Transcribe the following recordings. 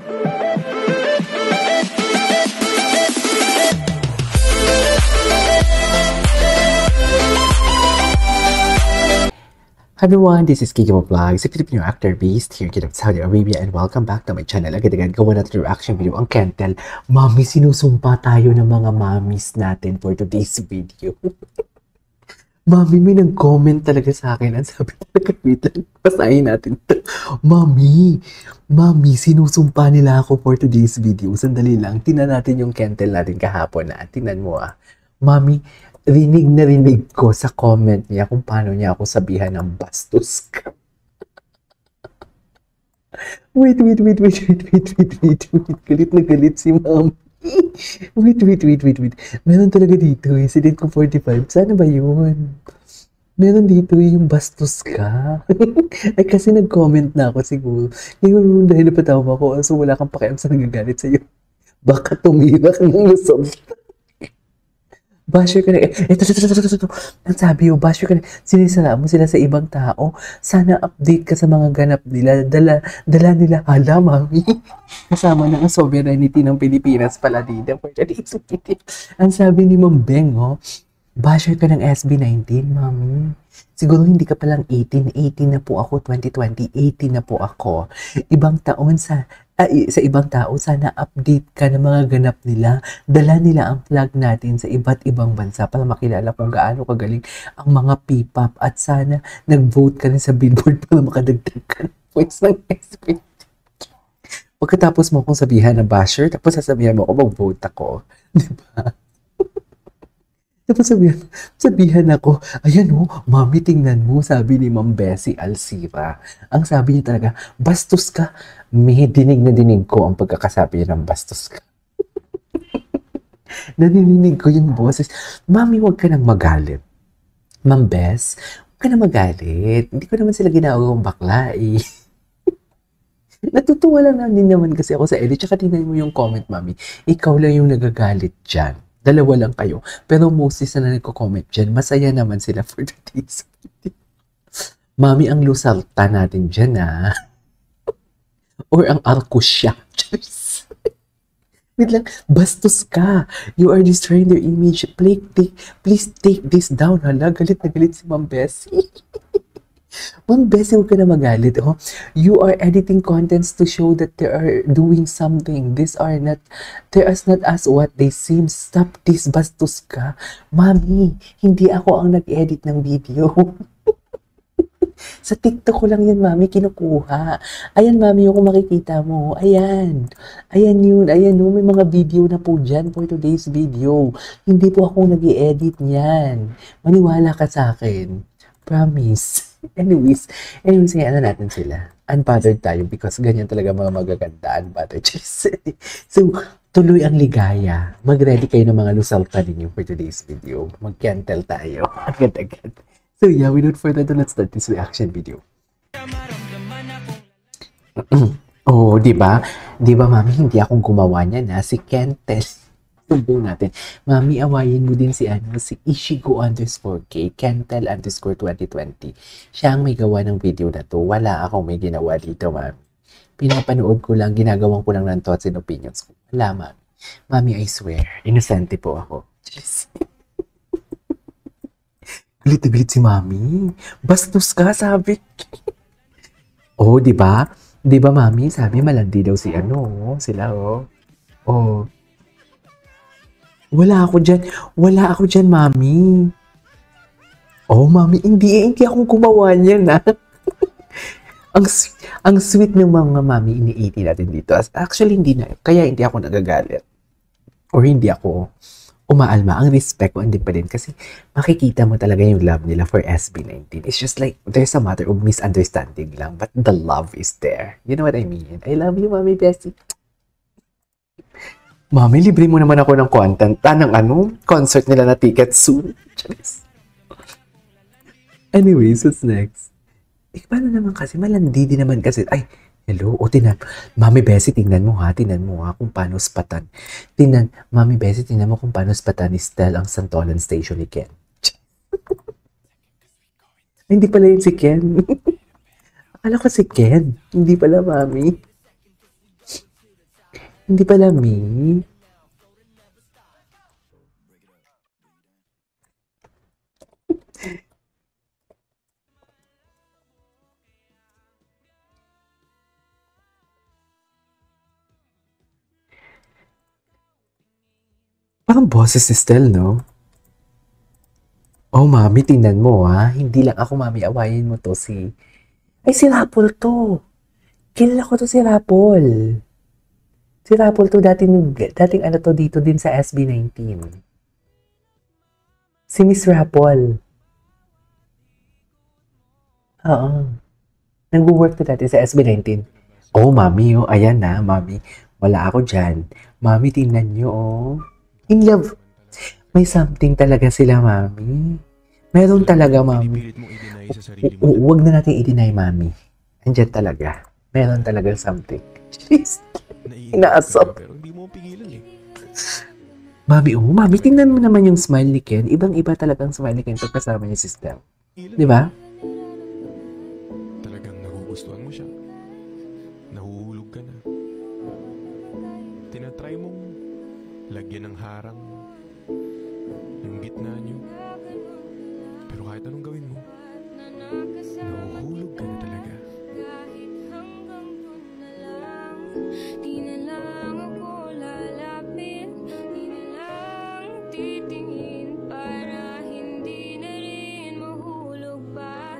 Hi everyone, this is Kiko Vlogs, a Filipino actor based here in Saudi Arabia, and welcome back to my channel. Agad-agad gawa natin reaction video ang Kentel. Mami, sinusumpa tayo ng mga mamis natin for today's video. Mami, may nag-comment talaga sa akin. Ang sabi talaga, wait lang, basahin natin ito. Mami, sinusumpa nila ako for today's video. Sandali lang, tingnan natin yung Kentel natin kahapon na. Tingnan mo Mami, rinig na rinig ko sa comment niya kung paano niya ako sabihan ng bastos ka. Wait. Galit na galit si Mami. Wait. Meron talaga dito si Date ko 45. Sana ba yun? Meron dito yung bastos ka. Ay, kasi nag-comment na ako siguro. Ngayon, dahil napatawa ako, so wala kang pakialam sa nagagalit sa'yo. Baka tumira ka ng lusog. Basher ka na. Ito. Ang sabi yung basher ka na. Sinisala mo sila sa ibang tao. Sana update ka sa mga ganap nila. Dala nila. Hala, Mami. Kasama na ang sovereignty ng Pilipinas pala dito. Ang sabi ni Ma'am Beng, basher ka ng SB19, Mami. Siguro hindi ka palang 18 na po ako, 2020, 18 na po ako. Ibang taon sa ibang tao, sana update ka ng mga ganap nila. Dala nila ang flag natin sa iba't ibang bansa para makilala kung gaano kagaling ang mga P-pop. At sana nag-vote ka rin sa Billboard para makadagdag ka ng points ng SP. Pagkatapos mo akong sabihan na basher, tapos sasabihan mo ako mag-vote ako. Diba? Tapos sabihan ako, ayan Mami, tingnan mo, sabi ni Ma'am Bessie Alcira. Ang sabi niya talaga, bastos ka. May dinig na dinig ko ang pagkakasabi niya ng bastos ka. Naninig ko yung boses. Mami, huwag ka nang magalit. Ma'am Bess, huwag ka nang magalit. Hindi ko naman sila ginawang bakla Natutuwa lang naman kasi ako sa edit. Tsaka tingnan mo yung comment, Mami. Ikaw lang yung nagagalit dyan. Dalawa lang kayo. Pero mostly sa na nagko-comment dyan, masaya naman sila for today's video. Mami, ang lusalta natin dyan Or ang arkusya. Wait lang, bastos ka. You are destroying their image. Please take this down. Hala, galit na galit si Ma'am Bessie. Ma'am Bessie, huwag ka na magalit. You are editing contents to show that they are doing something. They are not as what they seem. Stop this, bastos ka. Mami, hindi ako ang nag-edit ng video. Sa TikTok ko lang yun, Mami, kinukuha. Ayan, Mami, yung kung makikita mo. Ayan yun. May mga video na po dyan for today's video. Hindi po ako nag-i-edit niyan. Maniwala ka sa akin. Promise. Anyways, natin sila. Unbothered tayo because ganyan talaga mga magaganda, unbothered. So, tuloy ang ligaya. Mag-ready kayo ng mga lusalta ninyo for today's video. Mag-kentel tayo. Agad-agad. So yeah, without further ado, let's start this reaction video. Diba? Diba, Mami, hindi akong gumawa niya si Kentel. Sumbong natin. Mami, awayin mo din si Ishigo_K, Kentel_2020. Siya ang may gawa ng video na to. Wala akong may ginawa dito, Mami. Pinapanood ko lang, ginagawang ko lang ng thoughts and opinions ko. Wala, Mami. Mami, I swear, inosente po ako. Jeez. Galit si Mami. Bastos ka, sabi. Diba? Diba, Mami? Sabi, malandi daw si sila, Wala ako dyan, Mami. Mami, hindi akong gumawa niyan, Ang sweet ng mga Mami ini-80 natin dito. Actually, hindi na. Kaya hindi ako nagagalit. Or hindi ako umaalma. Ang respect ko, hindi pa din. Kasi makikita mo talaga yung love nila for SB19. It's just like, there's a matter of misunderstanding lang. But the love is there. You know what I mean? I love you, Mami Bessie. Mami, libre mo naman ako ng content. Ng concert nila na ticket soon. Anyways, what's next? Paano naman kasi? Malandi din naman kasi. Ay, hello. Mami Bessie, tingnan mo kung paano spatan. Mami Bessie, tingnan mo kung paano spatan ni Stel ang Santolan Station ni Ken. Hindi pala yun si Ken. Akala ko si Ken. Hindi pala, Mami. Hindi pala me. Parang boses ni Stel, no? Oh, mami, tingnan mo, ha? Hindi lang ako, mami. Awayin mo to si... Ay, si Rapol to. Kilala ko to si Rapol. Si Rapol to, dating ano to dito din sa SB19. Si Miss Rapol. Oo. Nag-work to dati sa SB19. Oh, mami, oh. Ayan na, mami. Wala ako dyan. Mami, tingnan nyo, oh. In love. May something talaga sila, mami. Meron talaga, mami. Huwag na natin i-deny, mami. Andiyan talaga. Meron talaga something. Jeez. Inaasap. Pero hindi mo pigilan eh. Mami, oh, mami, tingnan mo naman yung smile ni Ken. Ibang-iba talagang smile ni Ken pag kasama niya si Stel. Di ba? Talagang nagugustuhan mo siya. Nahuhulog ka na. Tinatry mong lagyan ng harang yung gitna niyo. Pero kahit anong gawin mo, nahuhulog ka na talaga. Di na lang ako lalapit, di na lang titingin para hindi na rin mahulog pa.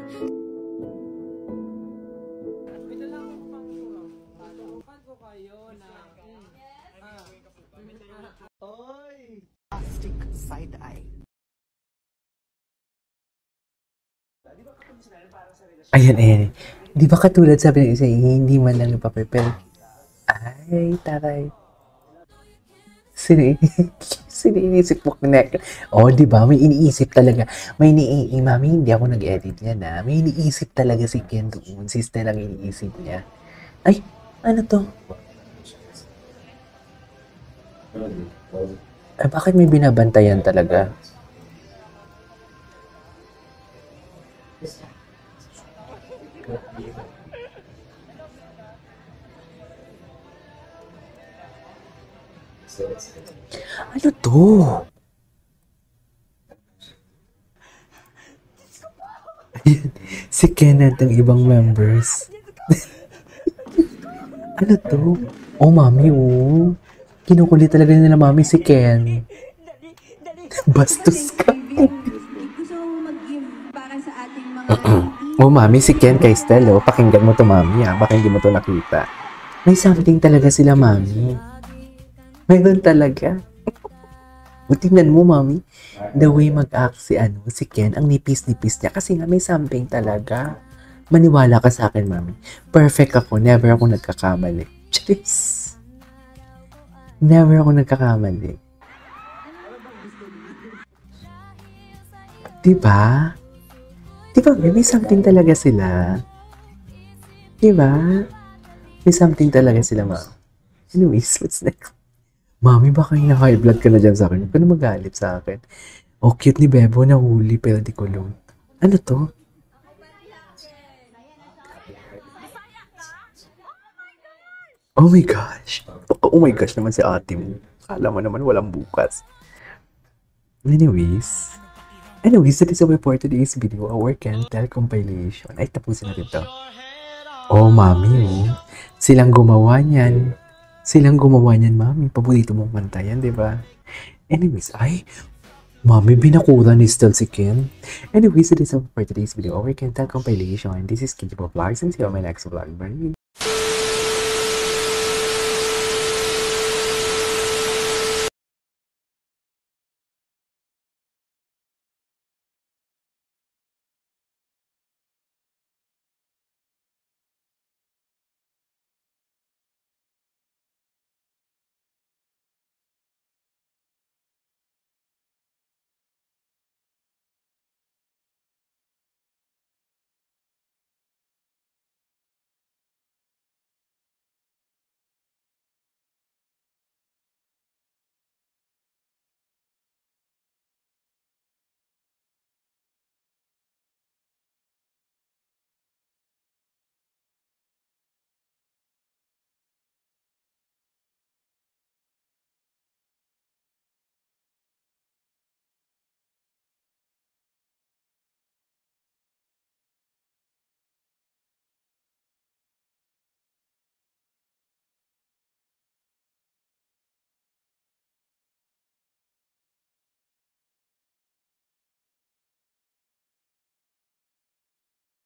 Stick side eye. Ayan. Di ba katulad sabi ng isa, hindi man lang nagpa-prepare. Ay, taray. Siniisip mo connect. Oh, di ba? May iniisip talaga. Mami, hindi ako nag-edit niya na. May iniisip talaga si Ken doon. Si Stella ang iniisip niya. Ay, ano to? Ay, bakit may binabantayan talaga? Ano to? Ayan, si Ken at ang ibang members. Ano to? Oh, mami, oh. Kinukulit talaga nila, mami, si Ken. Bastos ka. Gusto mo mag-give para sa ating mga Oh, mami, si Ken kay Stel, oh. Pakinggan mo to, mami, ah. Baka hindi mo to nakita. May something talaga sila, mami. Mayroon talaga. O, tingnan mo, mami. The way mag-act si Ken, ang nipis-nipis niya. Kasi nga may something talaga. Maniwala ka sa akin, mami. Perfect ako. Never ako nagkakamali. Charis. Never ako nagkakamali. Diba? Diba, may something talaga sila. Diba? May something talaga sila, ma'am. Anyways, what's next? Mami, baka high blood ka na dyan sa akin. Huwag ka na magalit sa akin. Oh, cute ni Bebo, nahuli pero di kulong. Ano to? Oh my gosh. Oh my gosh naman si ate mo. Kala mo naman walang bukas. Anyways, that is all for today's video. Our Kentel compilation. Ay, tapusin natin to. Oh, mami, oh. Silang gumawa niyan. Mami. Paborito mong kanta yan, di ba? Anyways, ay, mami, binakura ni Stel si Ken. Anyways, that is all for today's video. Our Kentel compilation. This is Kinjibo Vlogs and see you on my next vlog. Bye!